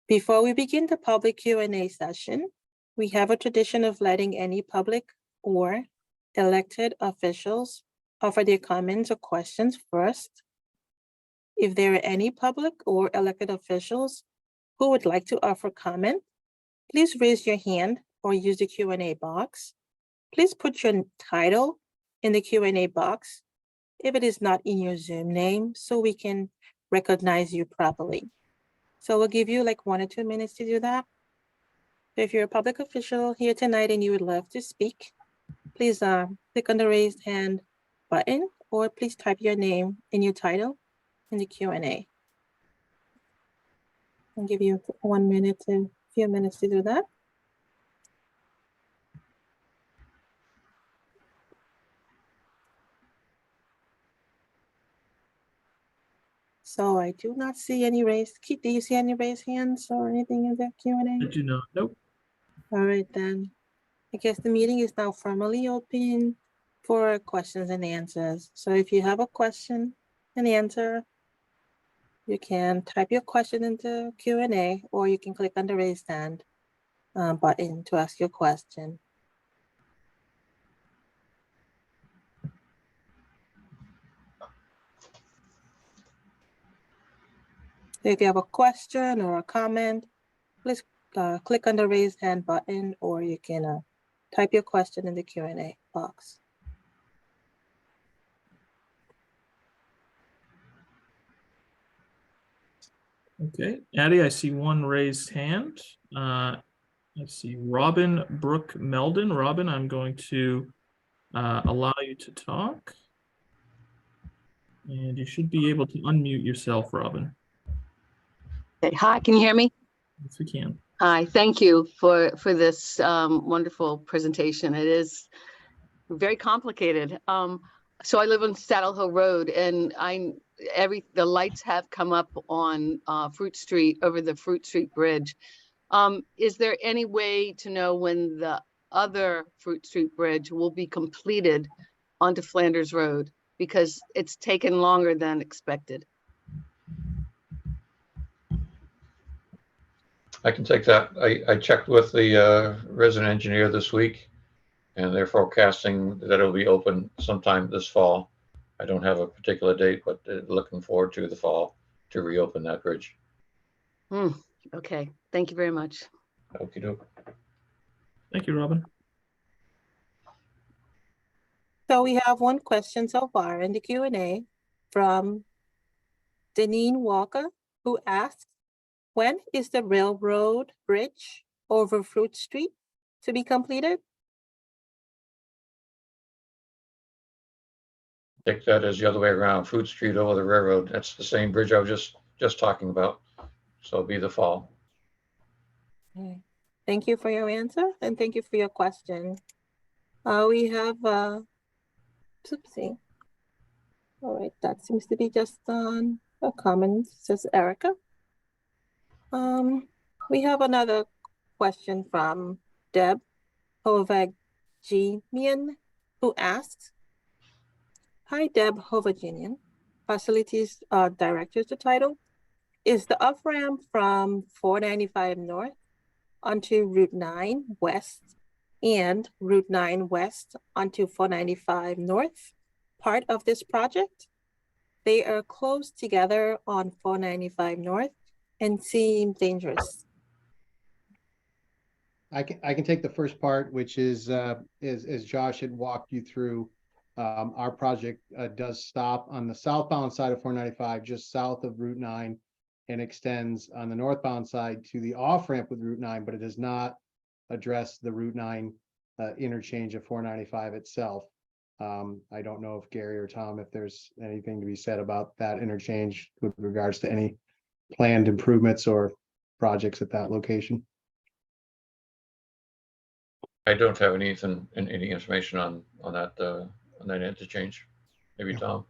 Before we begin the public Q&A session, we have a tradition of letting any public or elected officials offer their comments or questions first. If there are any public or elected officials who would like to offer comment, please raise your hand or use the Q&A box. Please put your title in the Q&A box if it is not in your Zoom name so we can recognize you properly. So we'll give you like 1 or 2 minutes to do that. If you're a public official here tonight and you would love to speak, please click on the raised hand button, or please type your name and your title in the Q&A. I'll give you 1 minute to few minutes to do that. So I do not see any raised. Keith, do you see any raised hands or anything in the I Q&A? do not. Nope. All right, then. I guess the meeting is now formally open for questions and answers. So if you have a question and answer, you can type your question into Q&A, or you can click on the raised hand button to ask your question. If you have a question or a comment, please click on the raised hand button, or you can type your question in the Q&A box. Okay, Addie, I see one raised hand. I see Robin Brooke Meldon. Robin, I'm going to allow you to talk. And you should be able to unmute yourself, Robin. Okay, hi, can you hear me? Yes, we can. Hi, thank you for this wonderful presentation. It is very complicated. So I live on Saddle Hill Road, and the lights have come up on Fruit Street, over the Fruit Street Bridge. Is there any way to know when the other Fruit Street Bridge will be completed onto Flanders Road? Because it's taken longer than expected. I can take that. I checked with the resident engineer this week, and they're forecasting that it'll be open sometime this fall. I don't have a particular date, but looking forward to the fall to reopen that bridge. Okay, thank you very much. Okey doke. Thank you, Robin. So we have one question so far in the Q&A from Deneen Walker, who asks, when is the railroad bridge over Fruit Street to be completed? Take that as the other way around. Fruit Street over the railroad. That's the same bridge I was just talking about. So it'll be the fall. Okay. Thank you for your answer, and thank you for your question. We have, oopsie. All right, that seems to be just on a comment, says Erica. We have another question from Deb Hovaginian, who asks, hi, Deb Hovaginian, Facilities Director's the title. Is the off-ramp from 495 North onto Route 9 West and Route 9 West onto 495 North part of this project? They are close together on 495 North and seem dangerous. I can take the first part, which is as Josh had walked you through, our project does stop on the southbound side of 495, just south of Route 9, and extends on the northbound side to the off-ramp with Route 9, but it does not address the Route 9 interchange of 495 itself. I don't know if Gary or Tom, if there's anything to be said about that interchange with regards to any planned improvements or projects at that location. I don't have any information on that interchange. Maybe Tom.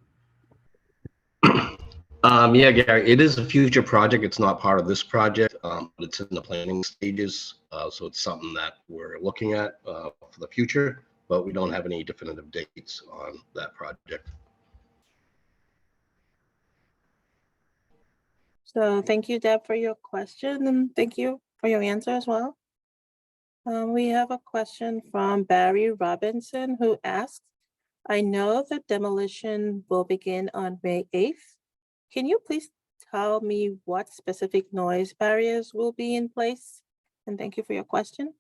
Yeah, Gary, it is a future project. It's not part of this project, but it's in the planning stages. So it's something that we're looking at for the future, but we don't have any definitive dates on that project. So thank you, Deb, for your question, and thank you for your answer as well. We have a question from Barry Robinson, who asks, I know that demolition will begin on May 8th. Can you please tell me what specific noise barriers will be in place? And thank you for your question.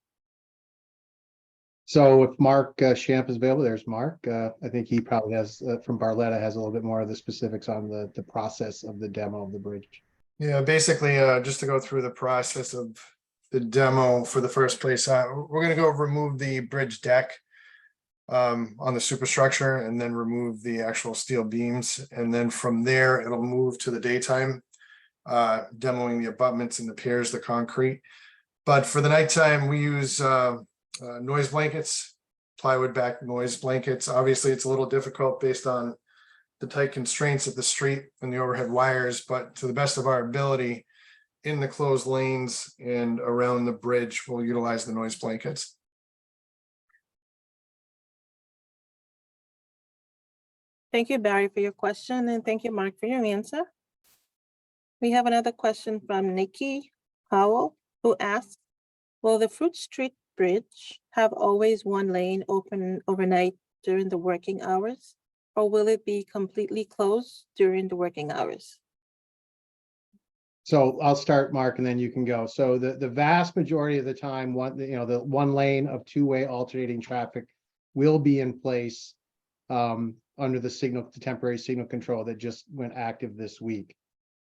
So if Mark Shamp is available, there's Mark. I think he probably has, from Barletta, has a little bit more of the specifics on the process of the demo of the bridge. Yeah, basically, just to go through the process of the demo for the first place, we're going to go remove the bridge deck. on the superstructure and then remove the actual steel beams. And then from there, it'll move to the daytime, demoing the abutments and the piers, the concrete. But for the nighttime, we use noise blankets, plywood back noise blankets. Obviously, it's a little difficult based on the tight constraints of the street and the overhead wires, but to the best of our ability, in the closed lanes and around the bridge, we'll utilize the noise blankets. Thank you, Barry, for your question, and thank you, Mark, for your answer. We have another question from Nikki Howell, who asks, will the Fruit Street Bridge have always one lane open overnight during the working hours, or will it be completely closed during the working hours? So I'll start, Mark, and then you can go. So the vast majority of the time, the one lane of two-way alternating traffic will be in place under the temporary signal control that just went active this week.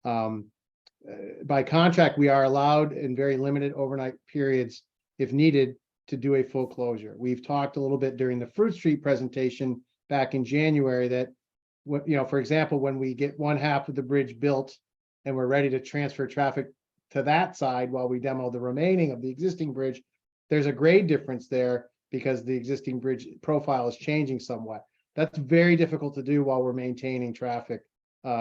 By contract, we are allowed in very limited overnight periods, if needed, to do a full closure. We've talked a little bit during the Fruit Street presentation back in January that, for example, when we get one half of the bridge built and we're ready to transfer traffic to that side while we demo the remaining of the existing bridge, there's a grade difference there because the existing bridge profile is changing somewhat. That's very difficult to do while we're maintaining traffic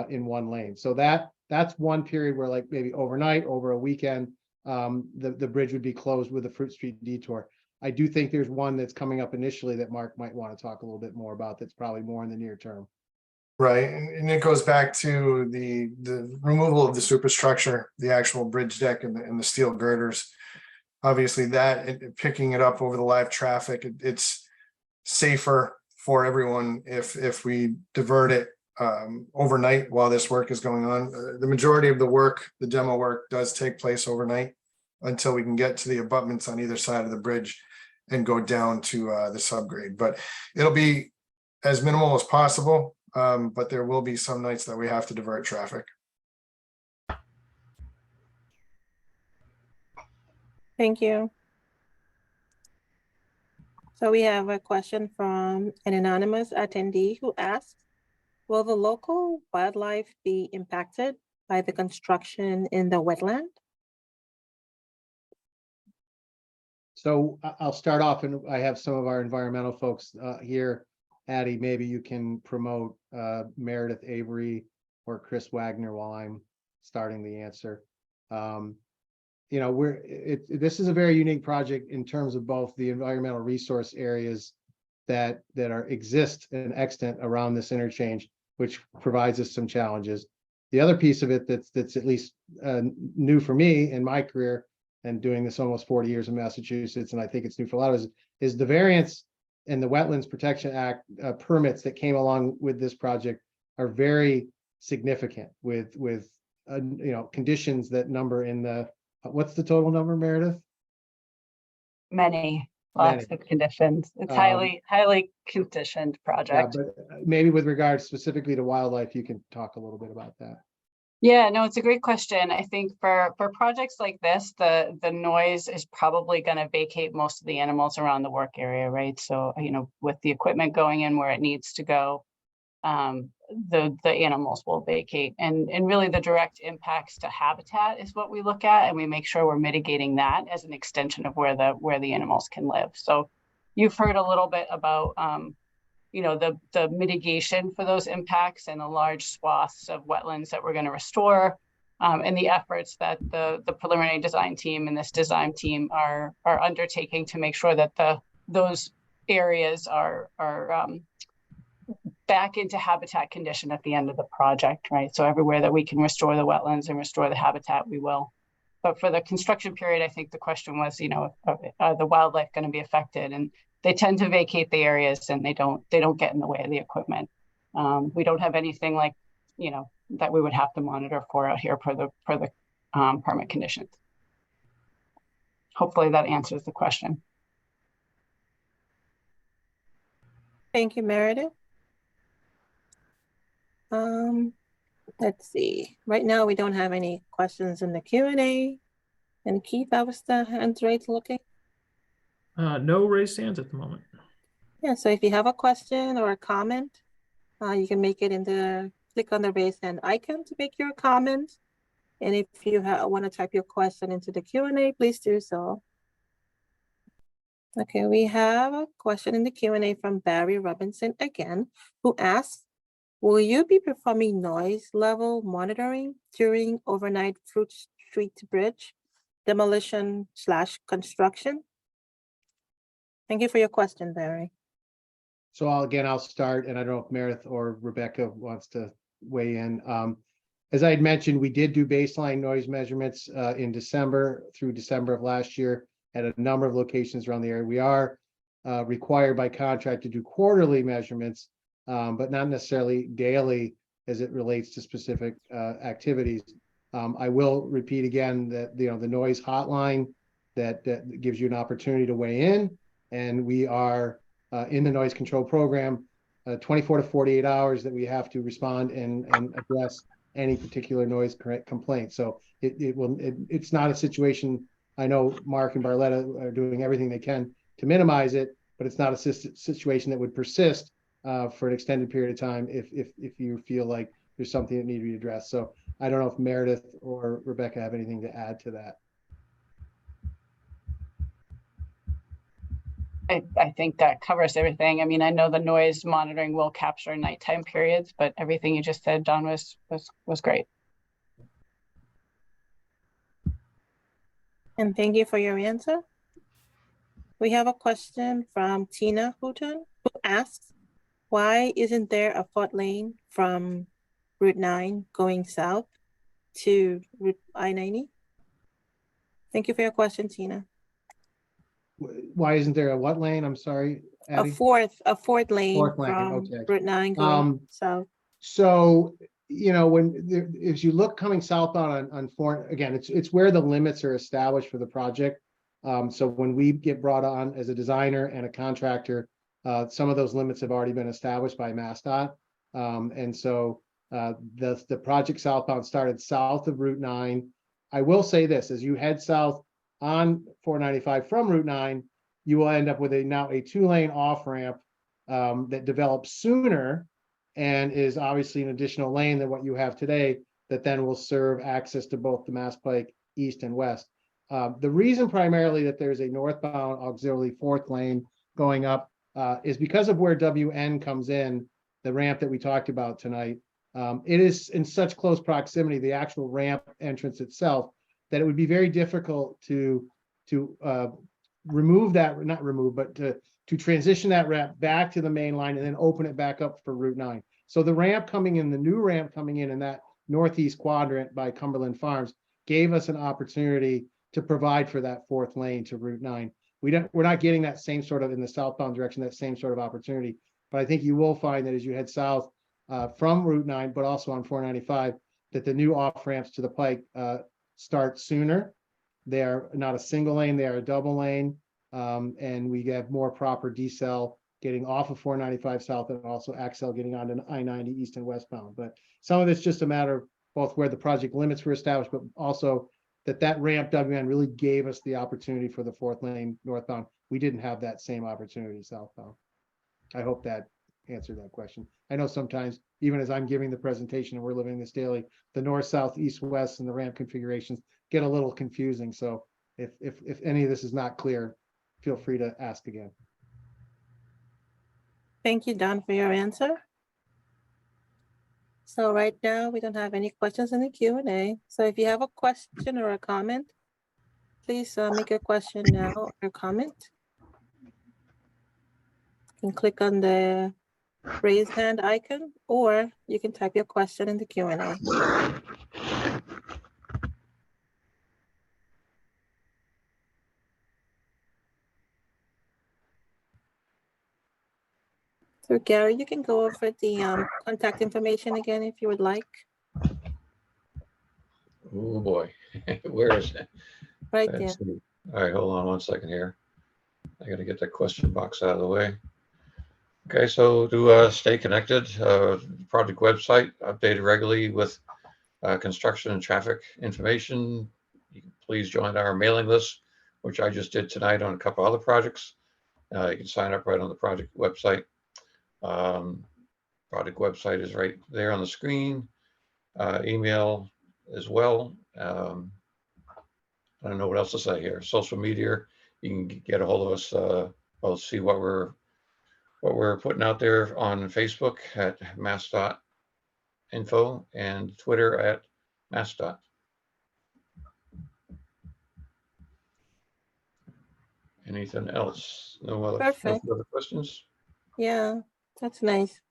in one lane. So that's one period where, like, maybe overnight, over a weekend, the bridge would be closed with a Fruit Street detour. I do think there's one that's coming up initially that Mark might want to talk a little bit more about. That's probably more in the near term. Right, and it goes back to the removal of the superstructure, the actual bridge deck and the steel girders. Obviously, picking it up over the live traffic, it's safer for everyone if we divert it overnight while this work is going on. The majority of the work, the demo work, does take place overnight until we can get to the abutments on either side of the bridge and go down to the subgrade. But it'll be as minimal as possible. But there will be some nights that we have to divert traffic. Thank you. So we have a question from an anonymous attendee who asks, will the local wildlife be impacted by the construction in the wetland? So I'll start off, and I have some of our environmental folks here. Addie, maybe you can promote Meredith Avery or Chris Wagner while I'm starting the answer. This is a very unique project in terms of both the environmental resource areas that exist and extant around this interchange, which provides us some challenges. The other piece of it that's at least new for me in my career and doing this almost 40 years in Massachusetts, and I think it's new for a lot of us, is the variance in the Wetlands Protection Act permits that came along with this project are very significant with conditions that number in the, what's the total number, Meredith? Lots of conditions. It's highly conditioned project. Yeah, but maybe with regard specifically to wildlife, you can talk a little bit about that. Yeah, no, it's a great question. I think for projects like this, the noise is probably going to vacate most of the animals around the work area, right? So, with the equipment going in where it needs to go, the animals will vacate, and really the direct impacts to habitat is what we look at, and we make sure we're mitigating that as an extension of where the animals can live. So you've heard a little bit about the mitigation for those impacts and the large swaths of wetlands that we're going to restore, and the efforts that the preliminary design team and this design team are undertaking to make sure that those areas are back into habitat condition at the end of the project, right? So everywhere that we can restore the wetlands and restore the habitat, we will. But for the construction period, I think the question was, are the wildlife going to be affected? And they tend to vacate the areas, and they don't get in the way of the equipment. We don't have anything like, that we would have to monitor for out here per the permit conditions. Hopefully that answers the question. Thank you, Meredith. Let's see. Right now, we don't have any questions in the Q&A. And Keith, how was the hands raised looking? No raised hands at the moment. Yeah, so if you have a question or a comment, you can make it in the, click on the raise hand icon to make your comment. And if you want to type your question into the Q&A, please do so. Okay, we have a question in the Q&A from Barry Robinson again, who asks, will you be performing noise level monitoring during overnight Fruit Street Bridge demolition/construction? Thank you for your question, Barry. So I'll start, and I don't know if Meredith or Rebecca wants to weigh in. As I had mentioned, we did do baseline noise measurements in December through December of last year at a number of locations around the area. We are required by contract to do quarterly measurements, but not necessarily daily as it relates to specific activities. I will repeat again that the noise hotline that gives you an opportunity to weigh in, and we are in the noise control program 24 to 48 hours that we have to respond and address any particular noise complaint. So it's not a situation. I know Mark and Barletta are doing everything they can to minimize it, but it's not a situation that would persist for an extended period of time if you feel like there's something that needs to be addressed. So I don't know if Meredith or Rebecca have anything to add to that. I think that covers everything. I mean, I know the noise monitoring will capture nighttime periods, but everything you just said, Don, was great. And thank you for your answer. We have a question from Tina Houghton, who asks, why isn't there a fault lane from Route 9 going south to Route I-90? Thank you for your question, Tina. Why isn't there a what lane? I'm sorry, Addie? A fourth lane Fourth lane, from okay. Route 9 going south. So, if you look coming southbound on four, again, it's where the limits are established for the project. So when we get brought on as a designer and a contractor, some of those limits have already been established by MassDOT. And so the project southbound started south of Route 9. I will say this, as you head south on 495 from Route 9, you will end up with now a 2-lane off-ramp that develops sooner and is obviously an additional lane than what you have today that then will serve access to both the Mass Pike east and west. The reason primarily that there's a northbound auxiliary 4th lane going up is because of where WN comes in, the ramp that we talked about tonight. It is in such close proximity, the actual ramp entrance itself, that it would be very difficult to remove that, not remove, but to transition that ramp back to the main line and then open it back up for Route 9. So the ramp coming in, the new ramp coming in that northeast quadrant by Cumberland Farms gave us an opportunity to provide for that 4th lane to Route 9. We're not getting that same sort of in the southbound direction, that same sort of opportunity. But I think you will find that as you head south from Route 9, but also on 495, that the new off ramps to the Pike start sooner. They are not a single lane, they are a double lane. And we have more proper decel getting off of 495 south and also accel getting onto I-90 east and westbound. But some of it's just a matter of both where the project limits were established, but also that ramp WN really gave us the opportunity for the 4th lane northbound. We didn't have that same opportunity southbound. I hope that answered that question. I know sometimes, even as I'm giving the presentation and we're living this daily, the north, south, east, west, and the ramp configurations get a little confusing. So if any of this is not clear, feel free to ask again. Thank you, Don, for your answer. So right now, we don't have any questions in the Q&A. So if you have a question or a comment, please make a question now or comment. You can click on the raise hand icon, or you can type your question in the Q&A. So Gary, you can go over the contact information again if you would like. Oh boy, where is it? Right there. All right, hold on one second here. I got to get that question box out of the way. Okay, so to stay connected, project website updated regularly with construction and traffic information. You can please join our mailing list, which I just did tonight on a couple other projects. You can sign up right on the project website. Project website is right there on the screen. Email as well. I don't know what else to say here. Social media, you can get a hold of us. We'll see what we're putting out there on Facebook at mass.info and Twitter at mass. Anything else? No other questions? Yeah, that's nice.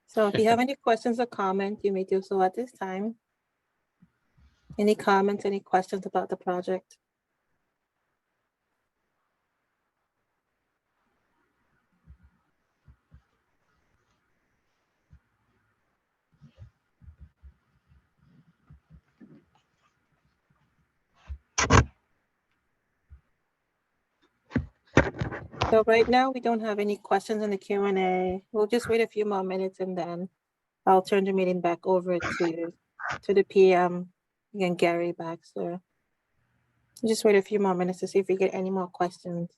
So if you have any questions or comments, you may do so at this time. Any comments, any questions about the project? So right now, we don't have any questions in the Q&A. We'll just wait a few more minutes and then I'll turn the meeting back over to the PM, again, Gary Baxter. Just wait a few more minutes to see if we get any more questions.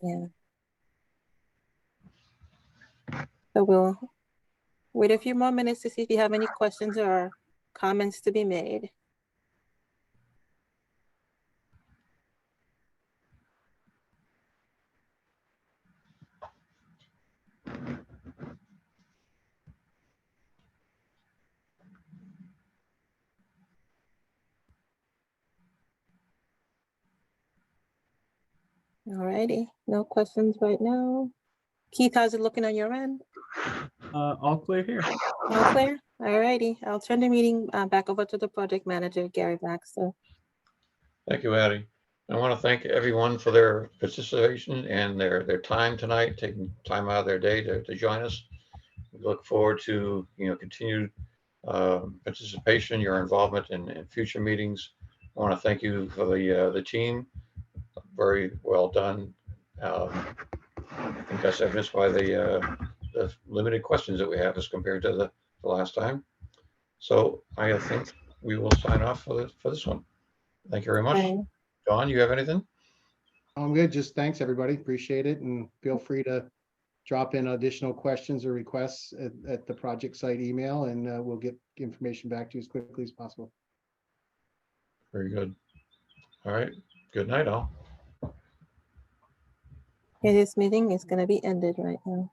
Yeah. So we'll wait a few more minutes to see if you have any questions or comments to be made. Alrighty, no questions right now. Keith, how's it looking on your end? All clear here. All clear? Alrighty, I'll turn the meeting back over to the project manager, Gary Baxter. Thank you, Addie. I want to thank everyone for their participation and their time tonight, taking time out of their day to join us. We look forward to continued participation, your involvement in future meetings. I want to thank you for the team. Very well done. I think that's evidenced by the limited questions that we have as compared to the last time. So I think we will sign off for this one. Thank you very much. Okay. John, you have anything? I'm good. Just thanks, everybody. Appreciate it. And feel free to drop in additional questions or requests at the project site email, and we'll get information back to you as quickly as possible. Very good. All right. Good night, all. Okay, this meeting is going to be ended right now.